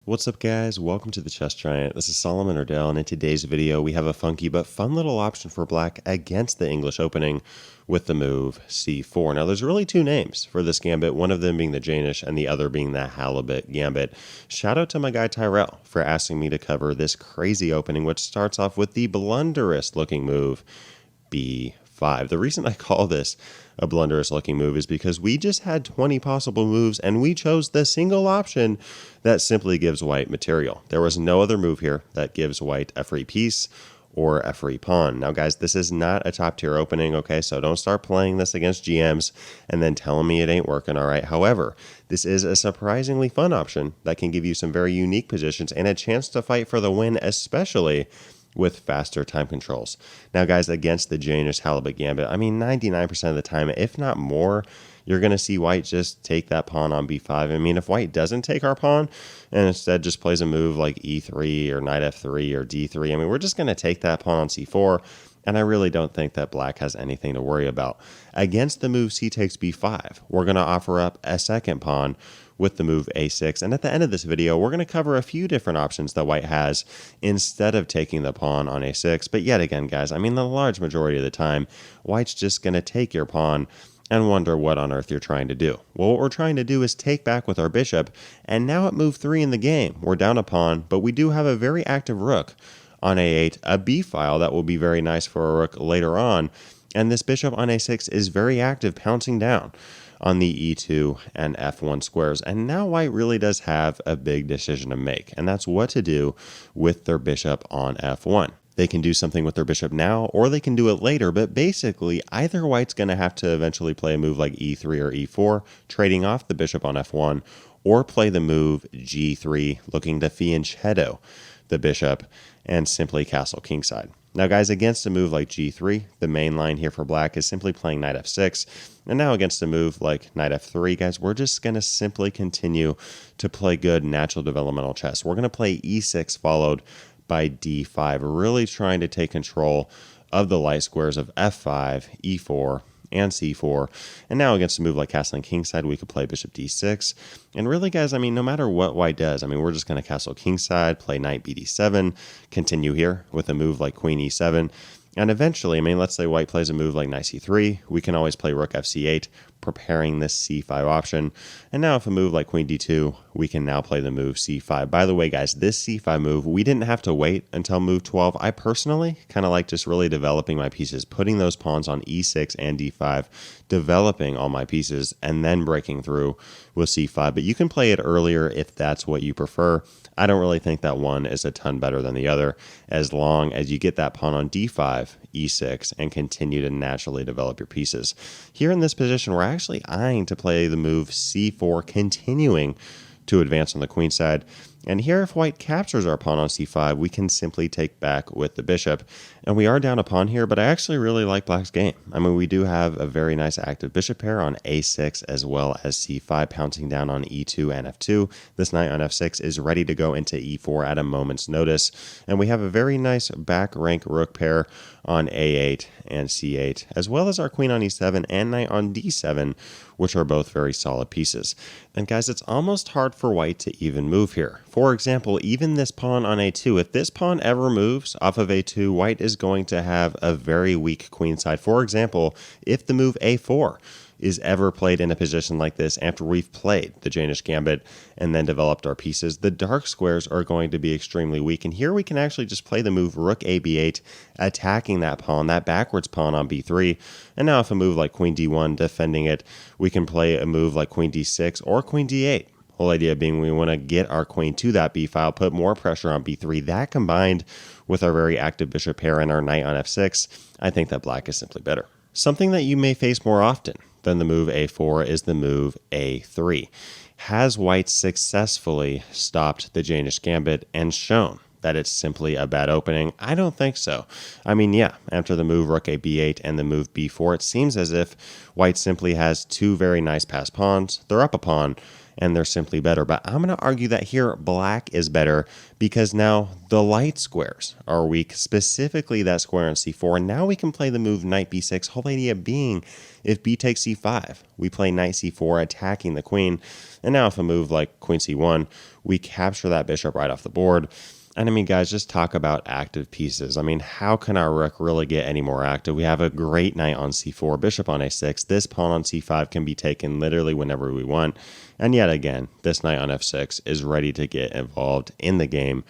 What's up guys, welcome to the Chess Giant. This is Solomon Erdell, and in today's video we have a funky but fun little option for black against the English opening with the move c4. Now there's really two names for this gambit, one of them being the Jaenisch and the other being the Halibut Gambit. Shout out to my guy Tyrell for asking me to cover this crazy opening, which starts off with the blunderous looking move b5. The reason I call this a blunderous looking move is because we just had 20 possible moves and we chose the single option that simply gives white material. There was no other move here that gives white a free piece or a free pawn. Now guys, this is not a top tier opening, okay? So don't start playing this against GMs and then telling me it ain't working, all right? However, this is a surprisingly fun option that can give you some very unique positions and a chance to fight for the win, especially with faster time controls. Now guys, against the Jaenisch Halibut Gambit, I mean 99% of the time, if not more, you're going to see white just take that pawn on b5. I mean, if white doesn't take our pawn and instead just plays a move like e3 or knight f3 or d3, I mean, we're just going to take that pawn on c4, and I really don't think that black has anything to worry about. Against the move c takes b5, we're going to offer up a second pawn with the move a6. And at the end of this video, we're going to cover a few different options that white has instead of taking the pawn on a6. But yet again, guys, I mean, the large majority of the time, white's just going to take your pawn and wonder what on earth you're trying to do. Well, what we're trying to do is take back with our bishop, and now at move 3 in the game, we're down a pawn, but we do have a very active rook on a8, a b file that will be very nice for a rook later on, and this bishop on a6 is very active, pouncing down on the e2 and f1 squares. And now white really does have a big decision to make, and that's what to do with their bishop on f1. They can do something with their bishop now, or they can do it later, but basically either white's going to have to eventually play a move like e3 or e4, trading off the bishop on f1, or play the move g3, looking to fianchetto the bishop and simply castle kingside. Now guys, against a move like g3, the main line here for black is simply playing knight f6. And now against a move like knight f3, guys, we're just going to simply continue to play good natural developmental chess. We're going to play e6 followed by d5, really trying to take control of the light squares of f5, e4, and c4. And now against a move like castling kingside, we could play bishop d6. And really, guys, I mean, no matter what white does, I mean, we're just going to castle kingside, play knight bd7, continue here with a move like queen e7. And eventually, I mean, let's say white plays a move like knight c3, we can always play rook fc8, preparing this c5 option. And now if a move like queen d2, we can now play the move c5. By the way, guys, this c5 move, we didn't have to wait until move 12. I personally kind of like just really developing my pieces, putting those pawns on e6 and d5, developing all my pieces, and then breaking through with c5. But you can play it earlier if that's what you prefer. I don't really think that one is a ton better than the other, as long as you get that pawn on d5, e6, and continue to naturally develop your pieces. Here in this position, we're actually eyeing to play the move c4, continuing to advance on the queen side. And here, if white captures our pawn on c5, we can simply take back with the bishop. And we are down a pawn here, but I actually really like black's game. I mean, we do have a very nice active bishop pair on a6 as well as c5, pouncing down on e2 and f2. This knight on f6 is ready to go into e4 at a moment's notice. And we have a very nice back rank rook pair on a8 and c8, as well as our queen on e7 and knight on d7, which are both very solid pieces. And guys, it's almost hard for white to even move here. For example, even this pawn on a2, if this pawn ever moves off of a2, white is going to have a very weak queenside. For example, if the move a4 is ever played in a position like this after we've played the Jaenisch Gambit and then developed our pieces, the dark squares are going to be extremely weak. And here we can actually just play the move rook a b8, attacking that pawn, that backwards pawn on b3. And now if a move like queen d1, defending it, we can play a move like queen d6 or queen d8. Whole idea being we want to get our queen to that b file, put more pressure on b3. That combined with our very active bishop pair and our knight on f6, I think that black is simply better. Something that you may face more often than the move a4 is the move a3. Has white successfully stopped the Jaenisch Gambit and shown that it's simply a bad opening? I don't think so. I mean, yeah, after the move rook a b8 and the move b4, it seems as if white simply has two very nice passed pawns. They're up a pawn, and they're simply better. But I'm going to argue that here black is better because now the light squares are weak, specifically that square on c4. And now we can play the move knight b6, whole idea being if b takes c5, we play knight c4 attacking the queen. And now if a move like queen c1, we capture that bishop right off the board. And I mean, guys, just talk about active pieces. I mean, how can our rook really get any more active? We have a great knight on c4, bishop on a6. This pawn on c5 can be taken literally whenever we want. And yet again, this knight on f6 is ready to get involved in the game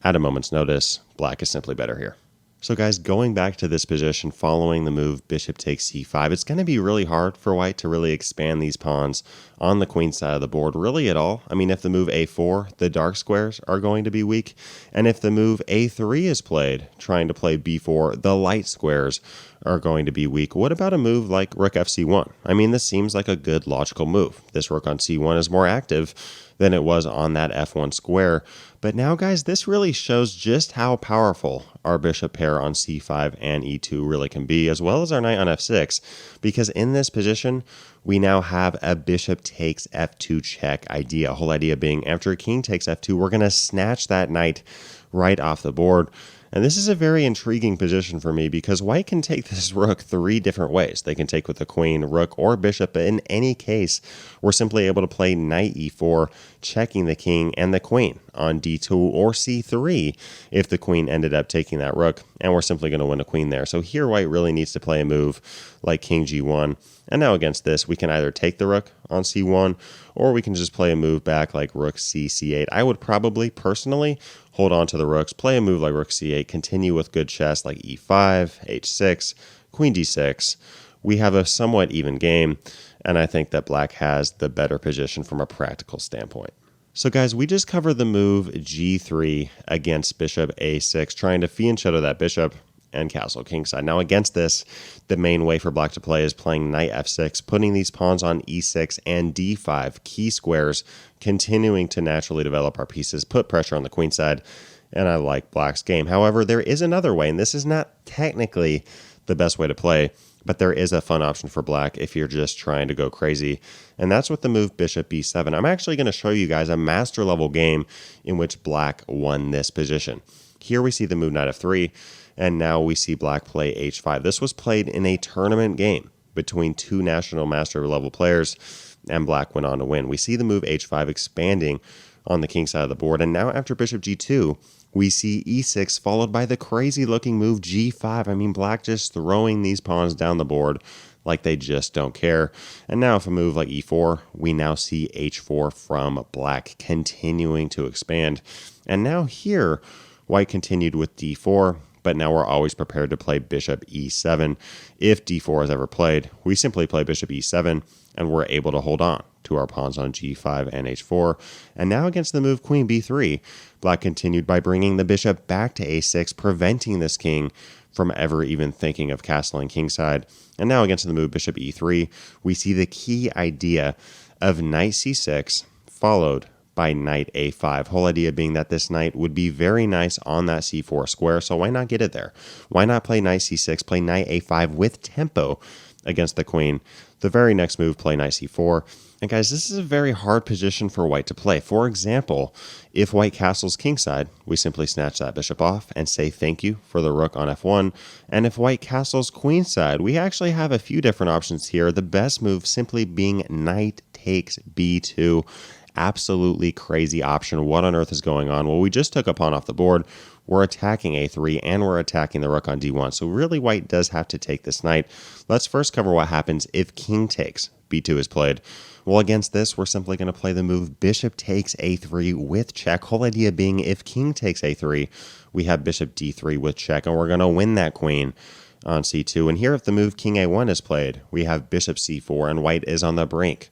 at a moment's notice. Black is simply better here. So guys, going back to this position following the move bishop takes c5, it's going to be really hard for white to really expand these pawns on the queen side of the board really at all. I mean, if the move a4, the dark squares are going to be weak. And if the move a3 is played, trying to play b4, the light squares are going to be weak. What about a move like rook fc1? I mean, this seems like a good logical move. This rook on c1 is more active than it was on that f1 square. But now, guys, this really shows just how powerful our bishop pair on c5 and e2 really can be, as well as our knight on f6, because in this position, we now have a bishop takes f2 check idea. Whole idea being after a king takes f2, we're going to snatch that knight right off the board. And this is a very intriguing position for me because white can take this rook 3 different ways. They can take with the queen, rook, or bishop, but in any case, we're simply able to play knight e4, checking the king and the queen on d2 or c3 if the queen ended up taking that rook, and we're simply going to win a queen there. So here white really needs to play a move like king g1. And now against this, we can either take the rook on c1, or we can just play a move back like rook c8. I would probably, personally, hold on to the rooks, play a move like rook c8, continue with good chess like e5, h6, queen d6. We have a somewhat even game, and I think that black has the better position from a practical standpoint. So guys, we just covered the move g3 against bishop a6, trying to fianchetto that bishop and castle kingside. Now against this, the main way for black to play is playing knight f6, putting these pawns on e6 and d5, key squares, continuing to naturally develop our pieces, put pressure on the queen side, and I like black's game. However, there is another way, and this is not technically the best way to play, but there is a fun option for black if you're just trying to go crazy, and that's with the move bishop b7. I'm actually going to show you guys a master level game in which black won this position. Here we see the move knight f3, and now we see black play h5. This was played in a tournament game between two national master level players, and black went on to win. We see the move h5 expanding on the king side of the board, and now after bishop g2, we see e6 followed by the crazy looking move g5. I mean, black just throwing these pawns down the board like they just don't care. And now if a move like e4, we now see h4 from black continuing to expand. And now here, white continued with d4, but now we're always prepared to play bishop e7. If d4 is ever played, we simply play bishop e7, and we're able to hold on to our pawns on g5 and h4. And now against the move queen b3, black continued by bringing the bishop back to a6, preventing this king from ever even thinking of castling kingside. And now against the move bishop e3, we see the key idea of knight c6 followed by knight a5. Whole idea being that this knight would be very nice on that c4 square, so why not get it there? Why not play knight c6, play knight a5 with tempo against the queen? The very next move, play knight c4. And guys, this is a very hard position for white to play. For example, if white castles kingside, we simply snatch that bishop off and say thank you for the rook on f1. And if white castles queenside, we actually have a few different options here. The best move simply being knight takes b2. Absolutely crazy option. What on earth is going on? Well, we just took a pawn off the board. We're attacking a3 and we're attacking the rook on d1. So really white does have to take this knight. Let's first cover what happens if king takes b2 is played. Well, against this, we're simply going to play the move bishop takes a3 with check. Whole idea being if king takes a3, we have bishop d3 with check, and we're going to win that queen on c2. And here if the move king a1 is played, we have bishop c4, and white is on the brink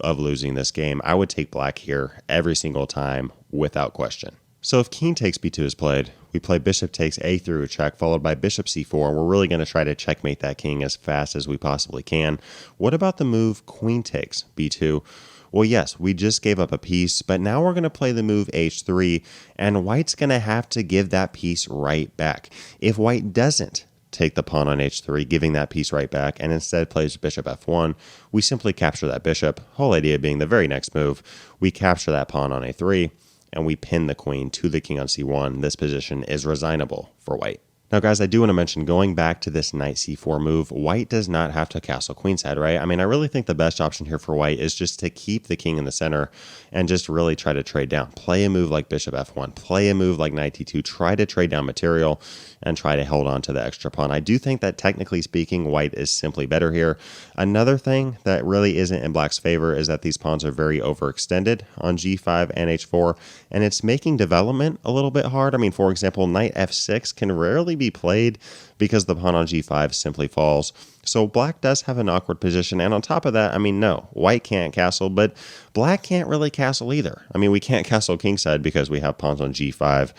of losing this game. I would take black here every single time without question. So if king takes b2 is played, we play bishop takes a3 with check, followed by bishop c4, and we're really going to try to checkmate that king as fast as we possibly can. What about the move queen takes b2? Well, yes, we just gave up a piece, but now we're going to play the move h3, and white's going to have to give that piece right back. If white doesn't take the pawn on h3, giving that piece right back, and instead plays bishop f1, we simply capture that bishop. Whole idea being the very next move, we capture that pawn on a3, and we pin the queen to the king on c1. This position is resignable for white. Now, guys, I do want to mention, going back to this knight c4 move, white does not have to castle queenside, right? I mean, I really think the best option here for white is just to keep the king in the center and just really try to trade down. Play a move like bishop f1, play a move like knight d2, try to trade down material and try to hold on to the extra pawn. I do think that, technically speaking, white is simply better here. Another thing that really isn't in black's favor is that these pawns are very overextended on g5 and h4, and it's making development a little bit hard. I mean, for example, knight f6 can rarely be played because the pawn on g5 simply falls. So black does have an awkward position, and on top of that, I mean, no, white can't castle, but black can't really castle either. I mean, we can't castle kingside because we have pawns on g5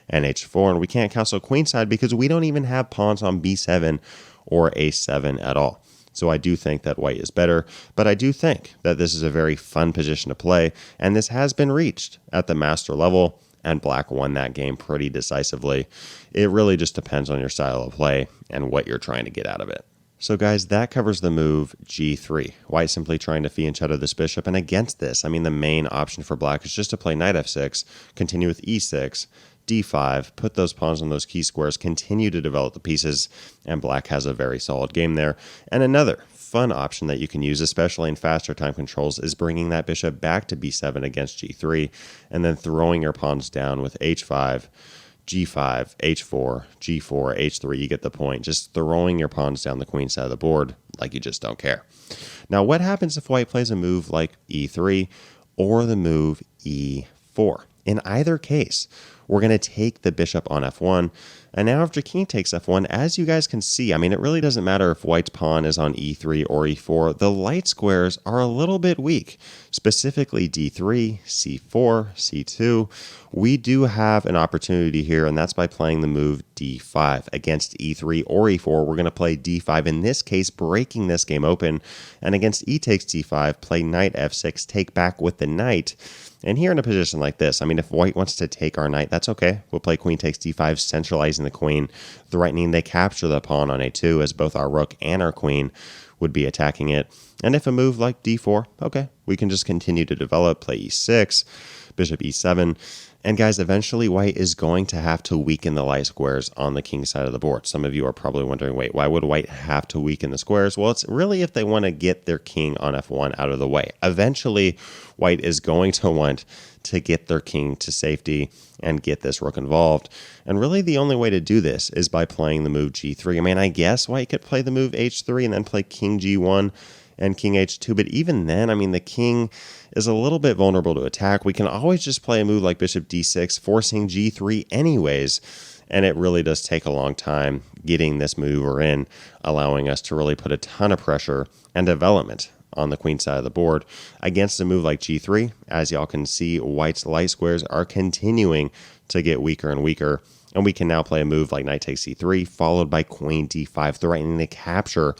and h4, and we can't castle queenside because we don't even have pawns on b7 or a7 at all. So I do think that white is better, but I do think that this is a very fun position to play, and this has been reached at the master level, and black won that game pretty decisively. It really just depends on your style of play and what you're trying to get out of it. So guys, that covers the move g3. White simply trying to fee and shadow this bishop, and against this, I mean, the main option for black is just to play knight f6, continue with e6, d5, put those pawns on those key squares, continue to develop the pieces, and black has a very solid game there. And another fun option that you can use, especially in faster time controls, is bringing that bishop back to b7 against g3, and then throwing your pawns down with h5, g5, h4, g4, h3, you get the point. Just throwing your pawns down the queen side of the board like you just don't care. Now, what happens if white plays a move like e3 or the move e4? In either case, we're going to take the bishop on f1, and now after king takes f1, as you guys can see, I mean, it really doesn't matter if white's pawn is on e3 or e4. The light squares are a little bit weak, specifically d3, c4, c2. We do have an opportunity here, and that's by playing the move d5. Against e3 or e4, we're going to play d5, in this case, breaking this game open, and against e takes d5, play knight f6, take back with the knight. And here in a position like this, I mean, if white wants to take our knight, that's okay. We'll play queen takes d5, centralizing the queen, threatening they capture the pawn on a2, as both our rook and our queen would be attacking it. And if a move like d4, okay, we can just continue to develop, play e6, bishop e7. And guys, eventually white is going to have to weaken the light squares on the king side of the board. Some of you are probably wondering, wait, why would white have to weaken the squares? Well, it's really if they want to get their king on f1 out of the way. Eventually, white is going to want to get their king to safety and get this rook involved. And really the only way to do this is by playing the move g3. I mean, I guess white could play the move h3 and then play king g1 and king h2, but even then, I mean, the king is a little bit vulnerable to attack. We can always just play a move like bishop d6, forcing g3 anyways, and it really does take a long time getting this maneuver in, allowing us to really put a ton of pressure and development on the queen side of the board. Against a move like g3, as y'all can see, white's light squares are continuing to get weaker and weaker, and we can now play a move like knight takes c3, followed by queen d5, threatening to capture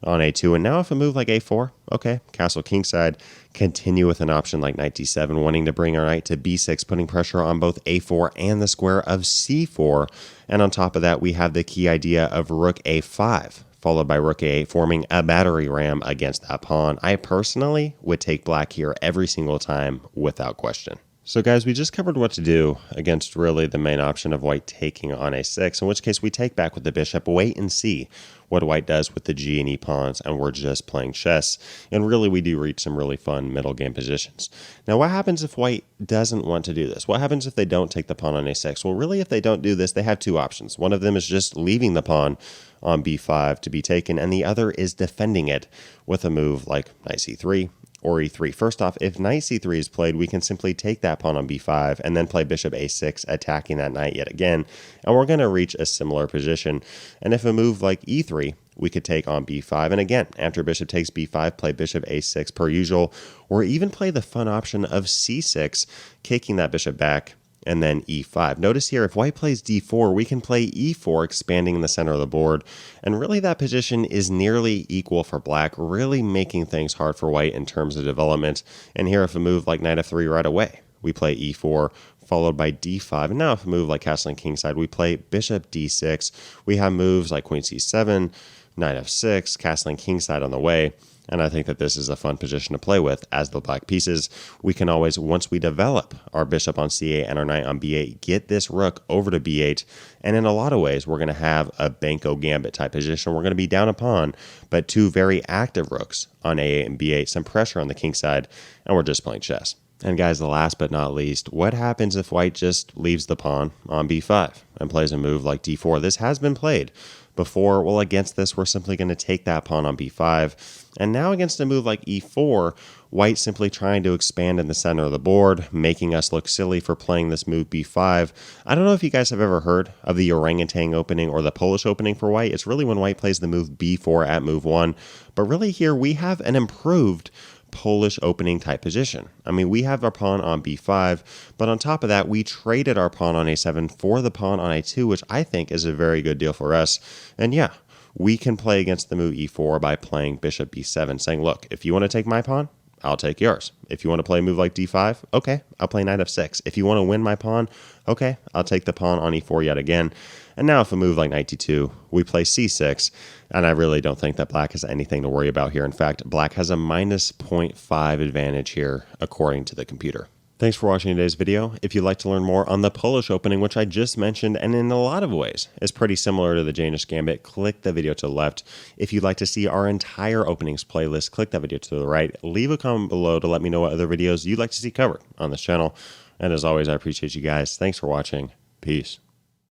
on a2. And now if a move like a4, okay, castle kingside, continue with an option like knight d7, wanting to bring our knight to b6, putting pressure on both a4 and the square of c4. And on top of that, we have the key idea of rook a5, followed by rook a8, forming a battery ram against that pawn. I personally would take black here every single time without question. So guys, we just covered what to do against really the main option of white taking on a6, in which case we take back with the bishop, wait and see what white does with the g and e pawns, and we're just playing chess. And really, we do reach some really fun middle game positions. Now, what happens if white doesn't want to do this? What happens if they don't take the pawn on a6? Well, really, if they don't do this, they have two options. One of them is just leaving the pawn on b5 to be taken, and the other is defending it with a move like knight c3 or e3. First off, if knight c3 is played, we can simply take that pawn on b5 and then play bishop a6, attacking that knight yet again, and we're going to reach a similar position. And if a move like e3, we could take on b5, and again, after bishop takes b5, play bishop a6 per usual, or even play the fun option of c6, kicking that bishop back, and then e5. Notice here, if white plays d4, we can play e4, expanding in the center of the board, and really that position is nearly equal for black, really making things hard for white in terms of development. And here, if a move like knight f3 right away, we play e4, followed by d5. And now if a move like castling kingside, we play bishop d6. We have moves like queen c7, knight f6, castling kingside on the way. And I think that this is a fun position to play with as the black pieces. We can always, once we develop our bishop on c8 and our knight on b8, get this rook over to b8. And in a lot of ways, we're going to have a Banco Gambit type position. We're going to be down a pawn, but two very active rooks on a8 and b8, some pressure on the king side, and we're just playing chess. And guys, the last but not least, what happens if white just leaves the pawn on b5 and plays a move like d4? This has been played before. Well, against this, we're simply going to take that pawn on b5. And now against a move like e4, white simply trying to expand in the center of the board, making us look silly for playing this move b5. I don't know if you guys have ever heard of the orangutan opening or the Polish opening for white. It's really when white plays the move b4 at move 1. But really here we have an improved Polish opening type position. I mean, we have our pawn on b5, but on top of that, we traded our pawn on a7 for the pawn on a2, which I think is a very good deal for us. And yeah, we can play against the move e4 by playing bishop b7, saying, look, if you want to take my pawn, I'll take yours. If you want to play a move like d5, okay, I'll play knight f6. If you want to win my pawn, okay, I'll take the pawn on e4 yet again. And now if a move like knight d2, we play c6, and I really don't think that black has anything to worry about here. In fact, black has a minus 0.5 advantage here, according to the computer. Thanks for watching today's video. If you'd like to learn more on the Polish opening, which I just mentioned, and in a lot of ways is pretty similar to the Jaenisch Gambit, click the video to the left. If you'd like to see our entire openings playlist, click that video to the right. Leave a comment below to let me know what other videos you'd like to see covered on this channel. And as always, I appreciate you guys. Thanks for watching. Peace.